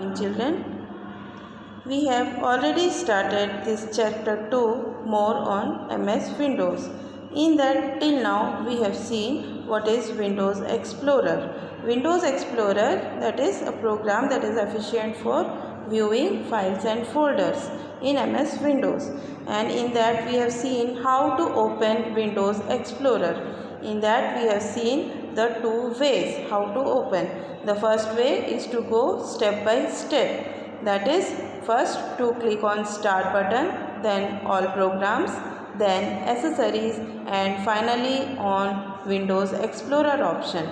morning, children. We have already started this chapter 2 more on MS Windows. In that, till now we have seen what is Windows Explorer. Windows Explorer, that is a program that is efficient for viewing files and folders in MS Windows, and in that we have seen how to open Windows Explorer. In that we have seen the two ways how to open. The first way is to go step by step. That is, first to click on Start button, then All Programs, then Accessories, and finally on Windows Explorer option.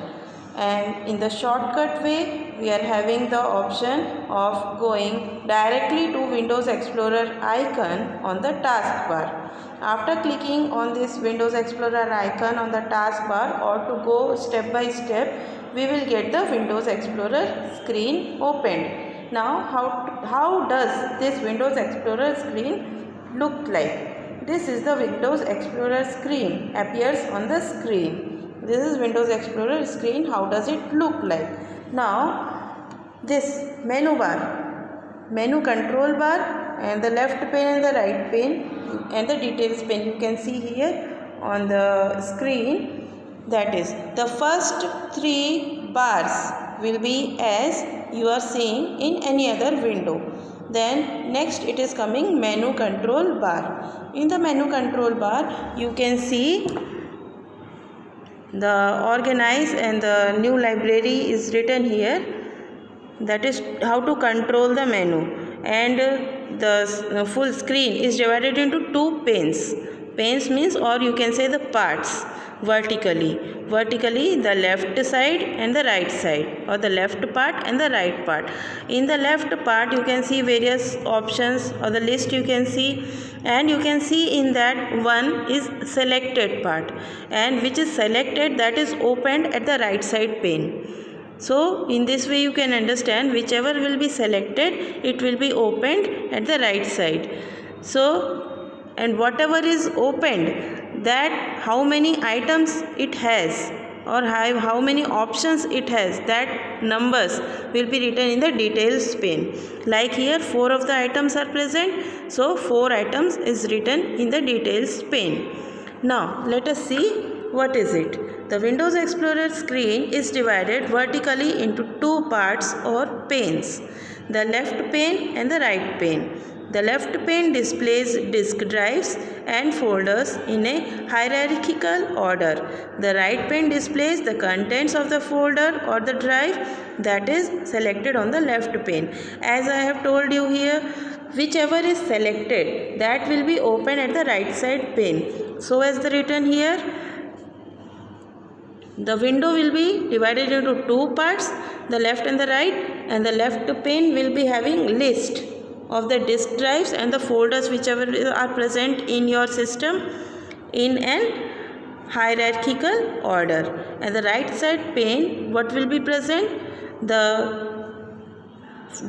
And in the shortcut way, we are having the option of going directly to Windows Explorer icon on the taskbar. After clicking on this Windows Explorer icon on the taskbar, or to go step by step, we will get the Windows Explorer screen opened. Now how does this Windows Explorer screen look like? This is the Windows Explorer screen appears on the screen. This is Windows Explorer screen. How does it look like? Now this menu bar, menu control bar, and the left pane and the right pane and the details pane you can see here on the screen. That is, the first three bars will be as you are seeing in any other window. Then next it is coming menu control bar. In the menu control bar you can see the organize and the new library is written here. That is how to control the menu, and the full screen is divided into two panes. Panes means, or you can say the parts, vertically the left side and the right side, or the left part and the right part. In the left part you can see various options, or the list you can see, and you can see in that one is selected part, and which is selected, that is opened at the right side pane. So in this way you can understand whichever will be selected, it will be opened at the right side. So, and whatever is opened, that how many items it has or how many options it has, that numbers will be written in the details pane. Like here 4 of the items are present, so 4 items is written in the details pane. Now let us see what is it. The Windows Explorer screen is divided vertically into two parts or panes, the left pane and the right pane. The left pane displays disk drives and folders in a hierarchical order. The right pane displays the contents of the folder or the drive that is selected on the left pane. As I have told you here, whichever is selected, that will be open at the right side pane. So as the written here, the window will be divided into two parts, the left and the right, and the left pane will be having list of the disk drives and the folders whichever are present in your system in an hierarchical order. And the right side pane, what will be present? The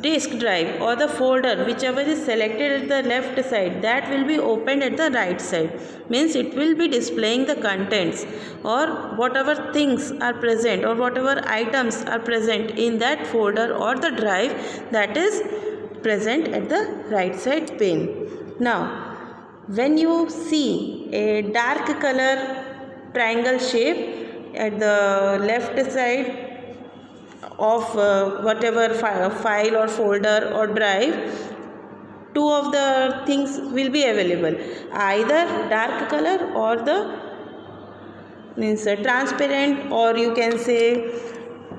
disk drive or the folder whichever is selected at the left side, that will be opened at the right side. Means it will be displaying the contents or whatever things are present or whatever items are present in that folder or the drive, that is present at the right side pane. Now when you see a dark color triangle shape at the left side of whatever file or folder or drive, two of the things will be available, either dark color or the means transparent, or you can say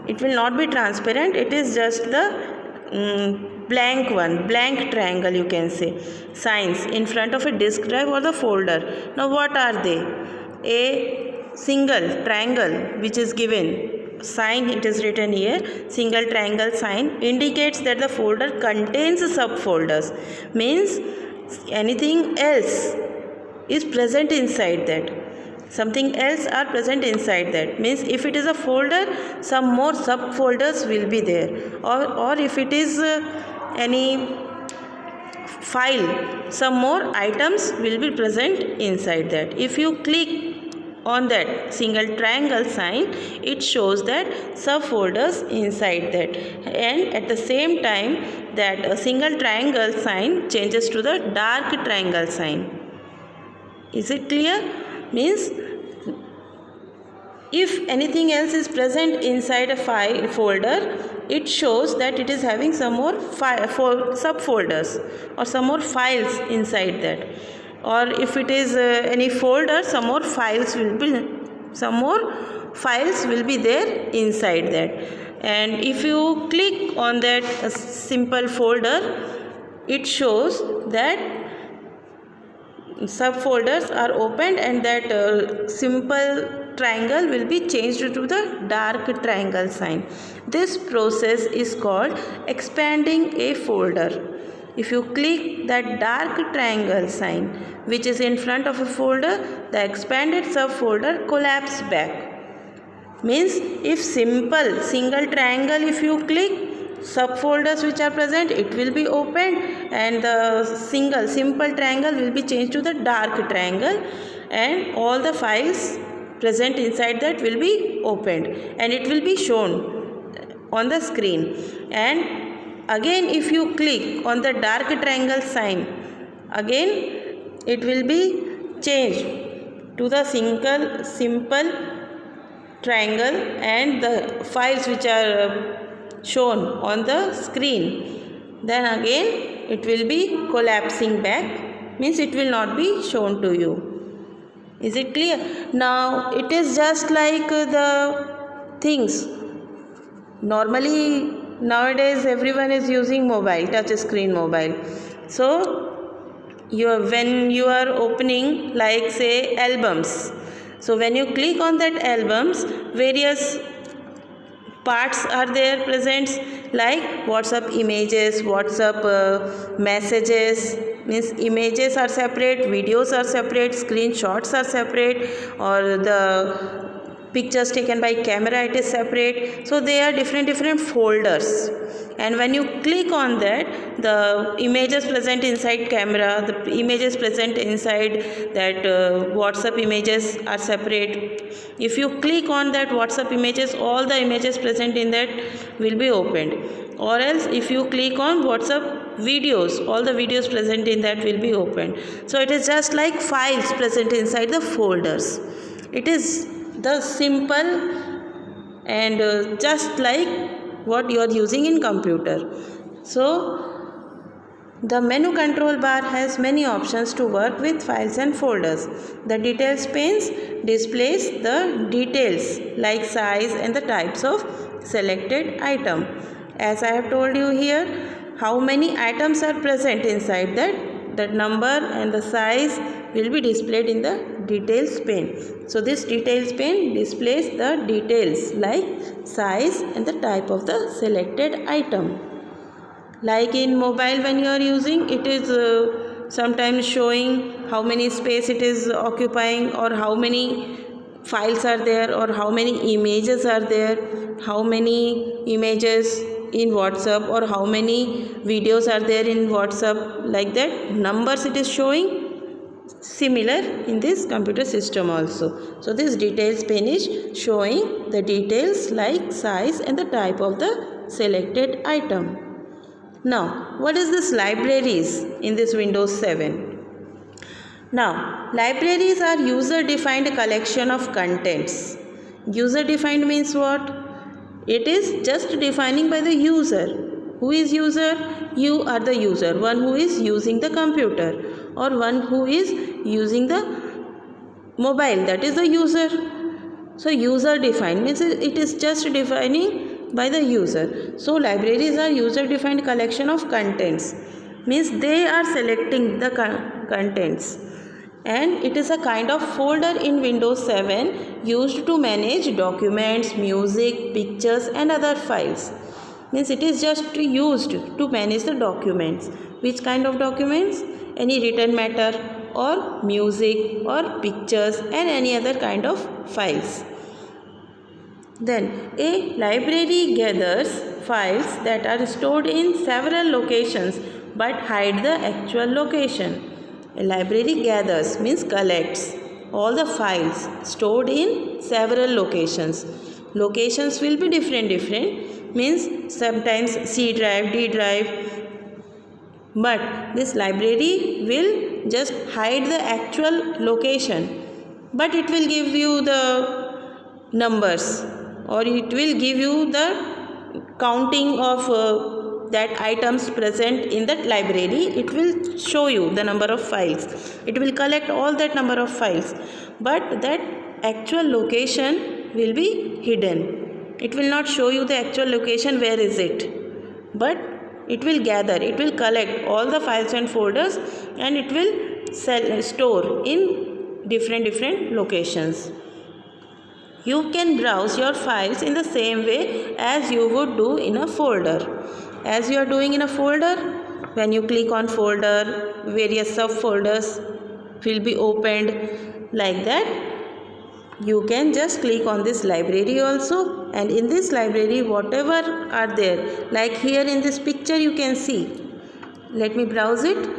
it will not be transparent, it is just the blank one, blank triangle you can say, signs in front of a disk drive or the folder. Now what are they? A single triangle which is given sign, it is written here, single triangle sign indicates that the folder contains subfolders, means anything else is present inside that, something else are present inside that, means if it is a folder, some more subfolders will be there, or if it is any file, some more items will be present inside that. If you click on that single triangle sign, it shows that subfolders inside that, and at the same time that single triangle sign changes to the dark triangle sign. Is it clear? Means if anything else is present inside a file folder, it shows that it is having some more subfolders or some more files inside that. Or if it is any folder, some more files will be there inside that. And if you click on that simple folder, it shows that subfolders are opened, and that simple triangle will be changed to the dark triangle sign. This process is called expanding a folder. If you click that dark triangle sign which is in front of a folder, the expanded subfolder collapses back. Means if single triangle, if you click, subfolders which are present, it will be opened, and the simple triangle will be changed to the dark triangle, and all the files present inside that will be opened, and it will be shown on the screen. And again, if you click on the dark triangle sign, again it will be changed to the simple triangle, and the files which are shown on the screen, then again it will be collapsing back, means it will not be shown to you. Is it clear? Now it is just like the things. Normally nowadays everyone is using mobile, touch screen mobile. So when you are opening, like say albums, so when you click on that albums, various parts are there present, like WhatsApp images, WhatsApp messages, means images are separate, videos are separate, screenshots are separate, or the pictures taken by camera, it is separate. So they are different folders, and when you click on that, the images present inside camera, the images present inside that WhatsApp images are separate. If you click on that WhatsApp images, all the images present in that will be opened. Or else if you click on WhatsApp videos, all the videos present in that will be opened. So it is just like files present inside the folders. It is the simple and just like what you are using in computer. So the menu control bar has many options to work with files and folders. The details pane displays the details like size and the types of selected item. As I have told you here, how many items are present inside that number and the size will be displayed in the details pane. So this details pane displays the details like size and the type of the selected item. Like in mobile, when you are using, it is sometimes showing how many space it is occupying, or how many files are there, or how many images are there, how many images in WhatsApp, or how many videos are there in WhatsApp. Like that numbers it is showing. Similar in this computer system also. So this details pane is showing the details like size and the type of the selected item. Now what is this libraries in this Windows 7? Now libraries are user defined collection of contents. User defined means what? It is just defining by the user. Who is user? You are the user, one who is using the computer, or one who is using the mobile, that is the user. So user defined means it is just defining by the user. So libraries are user defined collection of contents, means they are selecting the contents, and it is a kind of folder in Windows 7 used to manage documents, music, pictures and other files. Means it is just used to manage the documents. Which kind of documents? Any written matter, or music, or pictures and any other kind of files. Then a library gathers files that are stored in several locations but hide the actual location. A library gathers means collects all the files stored in several locations. Locations will be different, means sometimes C drive, D drive, but this library will just hide the actual location, but it will give you the numbers, or it will give you the counting of that items present in that library. It will show you the number of files. It will collect all that number of files, but that actual location will be hidden. It will not show you the actual location, where is it, but it will gather, it will collect all the files and folders, and it will store in different locations. You can browse your files in the same way as you would do in a folder. As you are doing in a folder, when you click on folder, various subfolders will be opened. Like that, you can just click on this library also, and in this library whatever are there, like here in this picture you can see. Let me browse it.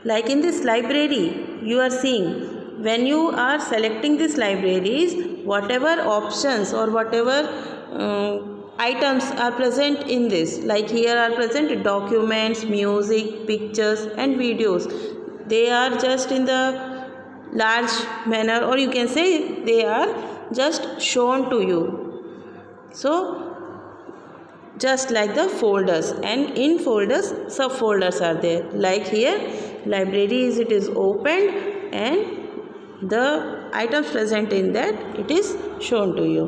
Like in this library you are seeing, when you are selecting these libraries, whatever options or whatever items are present in this, like here are present documents, music, pictures and videos. They are just in the large manner, or you can say they are just shown to you. So just like the folders, and in folders subfolders are there. Like here libraries, it is opened and the items present in that, it is shown to you,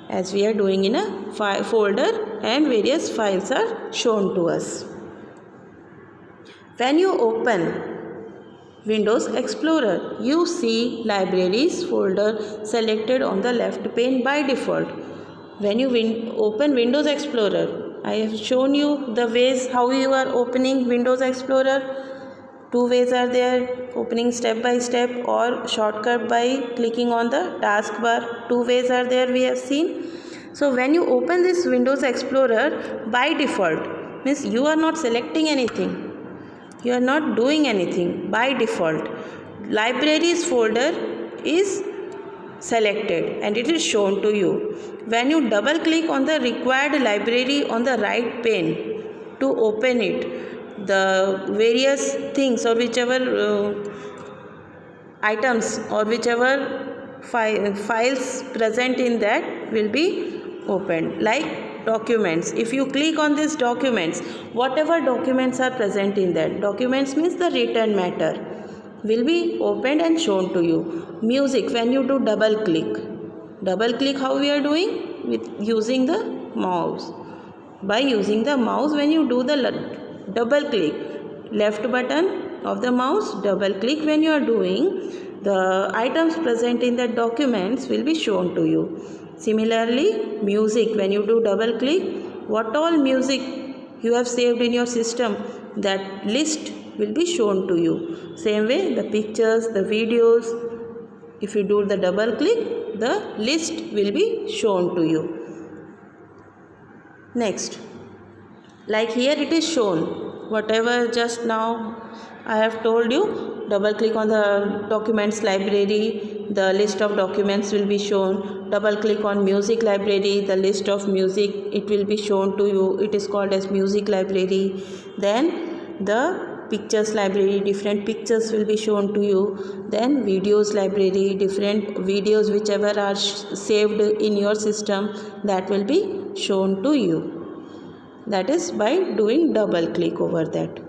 as we are doing in a folder, and various files are shown to us. When you open Windows Explorer, you see libraries folder selected on the left pane by default. When you open Windows Explorer, I have shown you the ways how you are opening Windows Explorer. Two ways are there, opening step by step or shortcut by clicking on the taskbar. Two ways are there, we have seen. So when you open this Windows Explorer, by default, means you are not selecting anything. You are not doing anything. By default, libraries folder is selected and it is shown to you. When you double click on the required library on the right pane to open it, the various things or whichever items or whichever files present in that will be opened. Like documents, if you click on this documents, whatever documents are present in that, documents means the written matter, will be opened and shown to you. Music, when you do double click how we are doing? With using the mouse. By using the mouse, when you do the double click, left button of the mouse, double click, when you are doing, the items present in the documents will be shown to you. Similarly, music, when you do double click, what all music you have saved in your system, that list will be shown to you. Same way, the pictures, the videos, if you do the double click, the list will be shown to you. Next, like here it is shown, whatever just now I have told you, double click on the documents library, the list of documents will be shown. Double click on music library, the list of music, it will be shown to you. It is called as music library. Then the pictures library, different pictures will be shown to you. Then videos library, different videos whichever are saved in your system, that will be shown to you. That is by doing double click over that.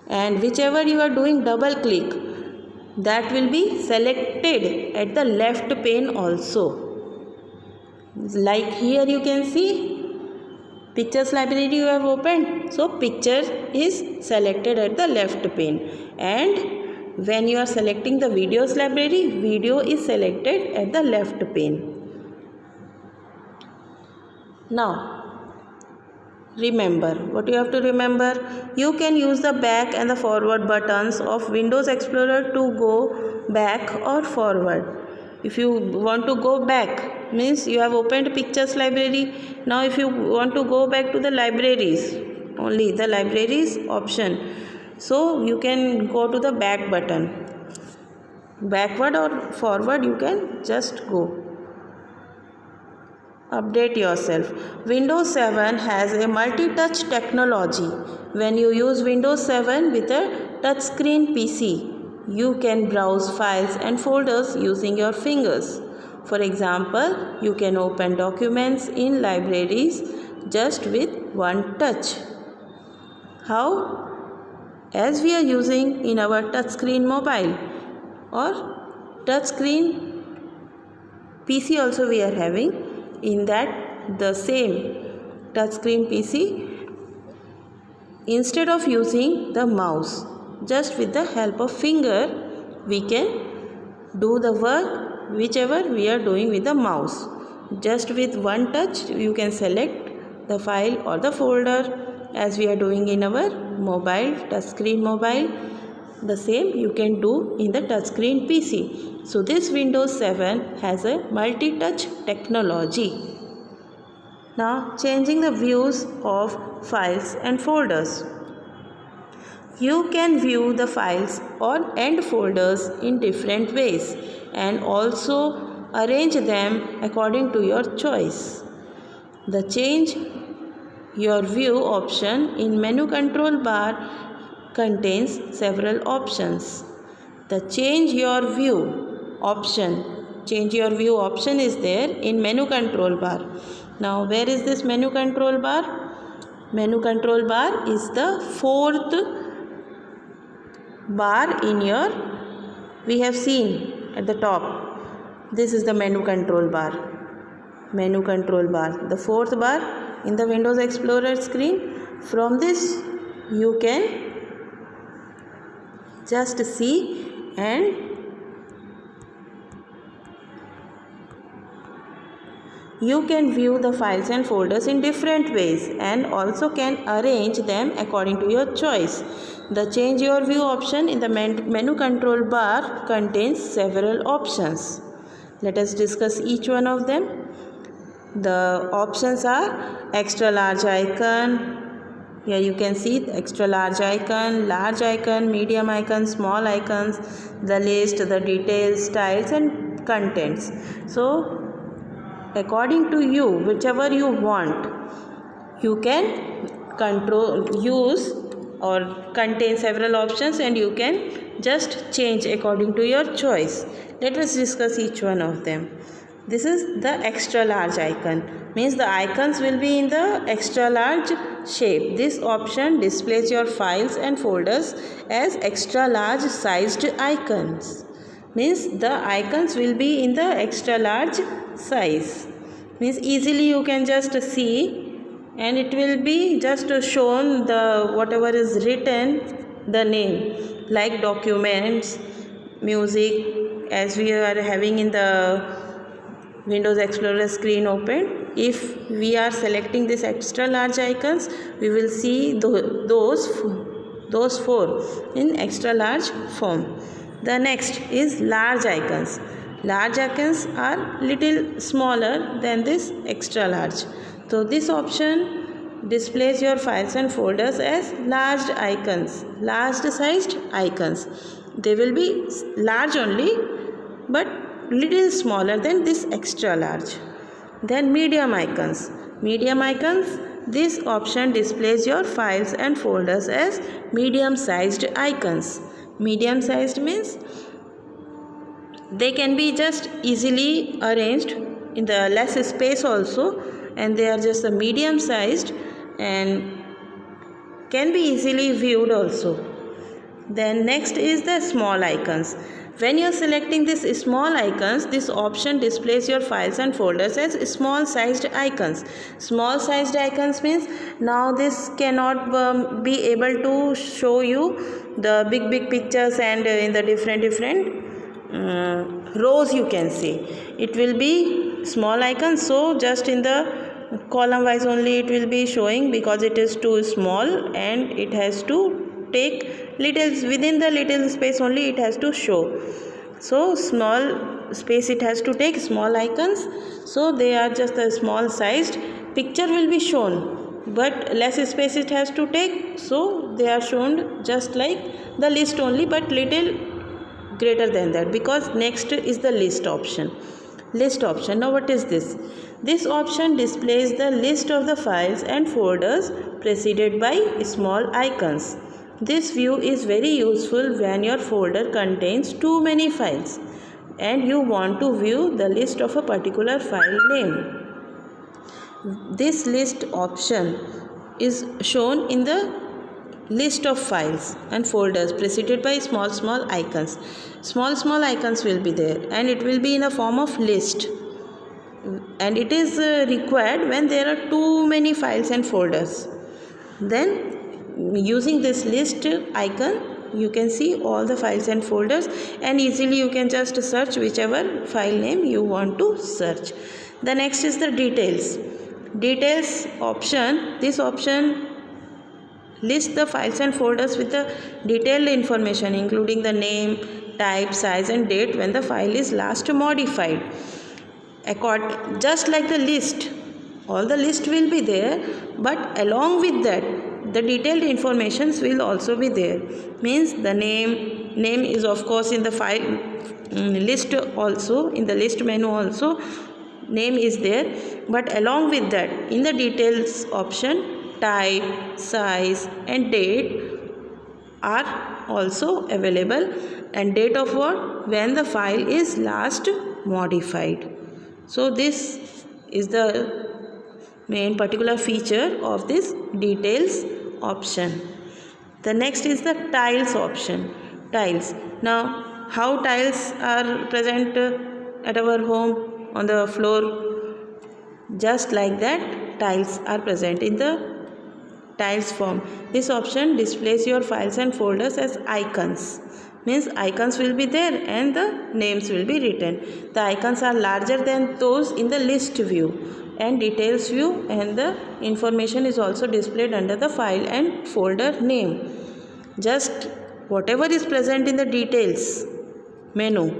And whichever you are doing double click, that will be selected at the left pane also. Like here you can see pictures library you have opened, so picture is selected at the left pane, and when you are selecting the videos library, video is selected at the left pane. Now remember, what you have to remember, you can use the back and the forward buttons of Windows Explorer to go back or forward. If you want to go back, means you have opened pictures library. Now if you want to go back to the libraries, only the libraries option, so you can go to the back button. backward or forward, you can just go. Update yourself. Windows 7 has a multi-touch technology. When you use Windows 7 with a touchscreen PC, you can browse files and folders using your fingers. For example, you can open documents in libraries just with one touch. How? As we are using in our touchscreen mobile or touchscreen PC also we are having. In that the same touchscreen PC, instead of using the mouse, just with the help of finger we can do the work whichever we are doing with the mouse. Just with one touch you can select the file or the folder as we are doing in our mobile, touchscreen mobile. The same you can do in the touchscreen PC. So this Windows 7 has a multi-touch technology. Now changing the views of files and folders. You can view the files and folders in different ways and also arrange them according to your choice. The change your view option in menu control bar contains several options. The change your view option is there in menu control bar. Now where is this menu control bar? Menu control bar is the fourth bar in your, we have seen at the top. This is the menu control bar. Menu control bar, the fourth bar in the Windows Explorer screen. From this you can just see and you can view the files and folders in different ways and also can arrange them according to your choice. The change your view option in the menu control bar contains several options. Let us discuss each one of them. The options are extra large icon. Here you can see extra large icon, medium icon, small icons, the list, the details, styles and contents. So according to you, whichever you want, you can use or contain several options and you can just change according to your choice. Let us discuss each one of them. This is the extra large icon, means the icons will be in the extra large shape. This option displays your files and folders as extra large sized icons. Means the icons will be in the extra large size. Means easily you can just see and it will be just shown the whatever is written, the name, like documents, music, as we are having in the Windows Explorer screen open. If we are selecting this extra large icons, we will see those four in extra large form. The next is large icons. Large icons are little smaller than this extra large. So this option displays your files and folders as large icons, large sized icons. They will be large only but little smaller than this extra large. Then medium icons. Medium icons, this option displays your files and folders as medium sized icons. Medium sized means they can be just easily arranged in the less space also, and they are just a medium sized and can be easily viewed also. Then next is the small icons. When you are selecting this small icons, this option displays your files and folders as small sized icons. Small sized icons means now this cannot be able to show you the big pictures and in the different rows you can see. It will be small icons, so just in the column wise only it will be showing because it is too small and it has to take within the little space only it has to show. So small space it has to take, small icons, so they are just a small sized. Picture will be shown but less space it has to take, so they are shown just like the list only but little greater than that, because next is the list option. List option. Now what is this? This option displays the list of the files and folders preceded by small icons. This view is very useful when your folder contains too many files and you want to view the list of a particular file name. This list option is shown in the list of files and folders preceded by small icons. Small icons will be there and it will be in a form of list, and it is required when there are too many files and folders. Then using this list icon you can see all the files and folders, and easily you can just search whichever file name you want to search. The next is the details option. This option lists the files and folders with the detailed information including the name, type, size and date when the file is last modified. Just like the list, all the list will be there, but along with that the detailed informations will also be there. Means the name is of course in the file list also, in the list menu also name is there, but along with that in the details option type, size and date are also available, and date of what? When the file is last modified. So this is the main particular feature of this details option. The next is the tiles option. Tiles. Now how tiles are present at our home on the floor? Just like that tiles are present in the tiles form. This option displays your files and folders as icons. Means icons will be there and the names will be written. The icons are larger than those in the list view and details view, and the information is also displayed under the file and folder name. Just whatever is present in the details menu,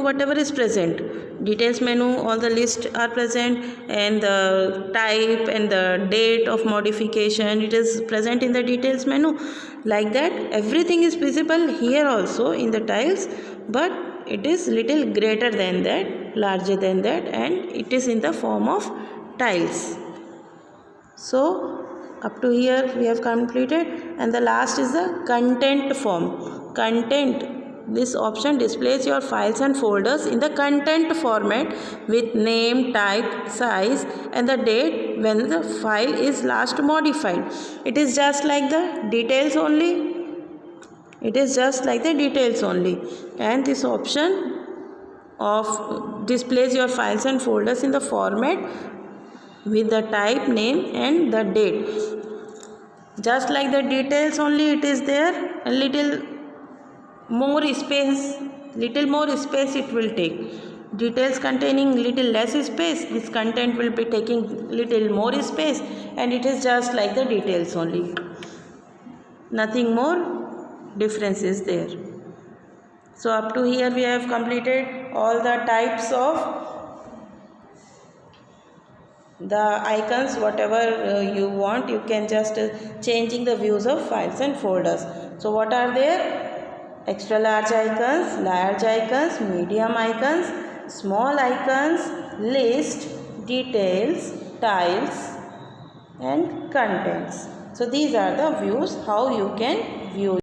whatever is present, details menu, all the lists are present, and the type and the date of modification, it is present in the details menu. Like that everything is visible here also in the tiles, but it is little greater than that, larger than that, and it is in the form of tiles. So up to here we have completed, and the last is the content form. Content. This option displays your files and folders in the content format with name, type, size and the date when the file is last modified. It is just like the details only. And this option of displays your files and folders in the format with the type, name and the date. Just like the details only, it is there, a little more space it will take. Details containing little less space, this content will be taking little more space, and it is just like the details only, nothing more difference is there. So up to here we have completed all the types of the icons. Whatever you want, you can just changing the views of files and folders. So what are there? Extra large icons, medium icons, small icons, list, details, tiles and contents. So these are the views how you can view